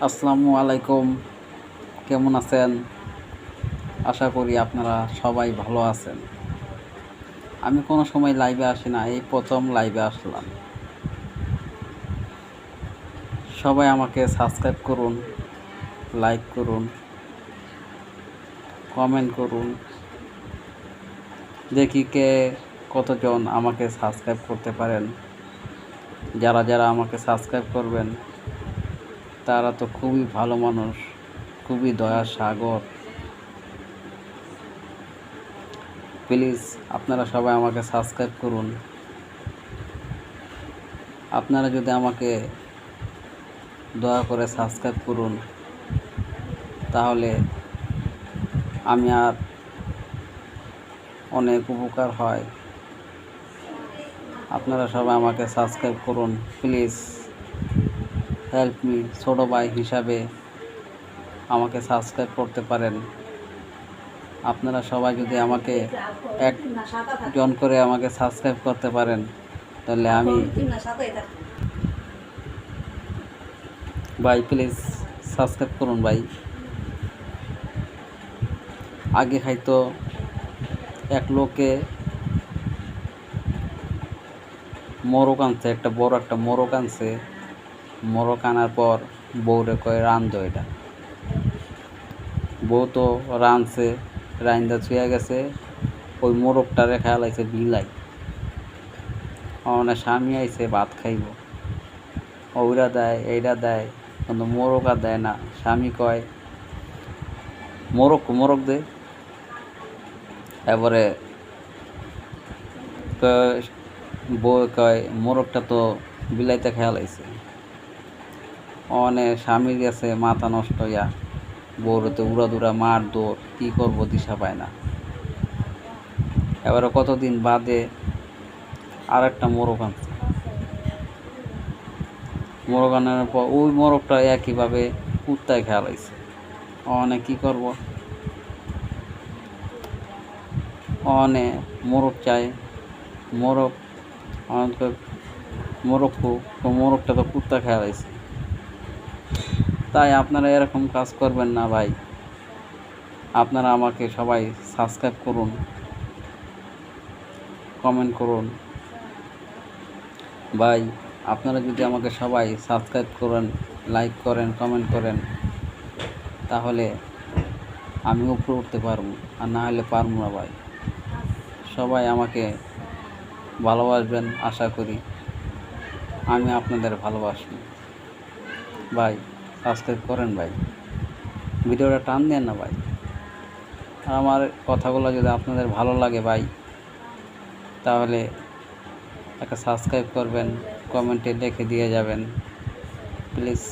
আসসালামু আলাইকুম। কেমন আছেন? আশা করি আপনারা সবাই ভালো আছেন। আমি কোনো সময় লাইভে আসি না, এই প্রথম লাইভে আসলাম। সবাই আমাকে সাবস্ক্রাইব করুন, লাইক করুন, কমেন্ট করুন। দেখি কে কতজন আমাকে সাবস্ক্রাইব করতে পারেন। যারা যারা আমাকে সাবস্ক্রাইব করবেন তারা তো খুবই ভালো মানুষ, খুবই দয়ার সাগর। প্লিজ আপনারা সবাই আমাকে সাবস্ক্রাইব করুন। আপনারা যদি আমাকে দয়া করে সাবস্ক্রাইব করুন, তাহলে আমি আর অনেক উপকার হয়। আপনারা সবাই আমাকে সাবস্ক্রাইব করুন প্লিজ, হেল্প মি। ছোটো ভাই হিসাবে আমাকে সাবস্ক্রাইব করতে পারেন। আপনারা সবাই যদি আমাকে একজন করে আমাকে সাবস্ক্রাইব করতে পারেন, তাহলে আমি ভাই প্লিজ সাবস্ক্রাইব করুন ভাই। আগে হয়তো এক লোকে মোরগ আনছে, একটা বড় একটা মোরগ আনছে। মোরগ আনার পর বউরে কয় রান্ধো এটা। বউ তো রাঁধছে, রাইন্দা ছুঁয়ে গেছে, ওই মোরগটারে খেয়াল আইছে বিলাই। মানে স্বামী আইছে ভাত খাইব, ওইরা দেয় এইটা দেয়, কিন্তু মোরগ আর দেয় না। স্বামী কয় মোরগ দে। এবারে বউ কয় মোরগটা তো বিলাইতে খেয়াল আইছে। স্বামীর কাছে মাথা নষ্ট হইয়া বউরতে উড়াদুরা মার দৌড়, কী করবো দিশা পায় না। এবারে কতদিন বাদে আর একটা মোরগ আনছে। মোরগ আনার পর ওই মোরগটা একইভাবে কুত্তায় খেয়াল হয়েছে। কী করব, মোরগ চাই। মোরগ মোরগটা তো কুত্তা খেয়াল হয়েছে। তাই আপনারা এরকম কাজ করবেন না ভাই। আপনারা আমাকে সবাই সাবস্ক্রাইব করুন, কমেন্ট করুন ভাই। আপনারা যদি আমাকে সবাই সাবস্ক্রাইব করেন, লাইক করেন, কমেন্ট করেন, তাহলে আমি উপরে উঠতে পারবো, আর না হলে পারবো না ভাই। সবাই আমাকে ভালোবাসবেন আশা করি। আমি আপনাদের ভালোবাসি ভাই। সাবস্ক্রাইব করেন ভাই, ভিডিওটা টান দেন না ভাই। আর আমার কথাগুলো যদি আপনাদের ভালো লাগে ভাই, তাহলে একটা সাবস্ক্রাইব করবেন, কমেন্টে লিখে দিয়ে যাবেন প্লিজ।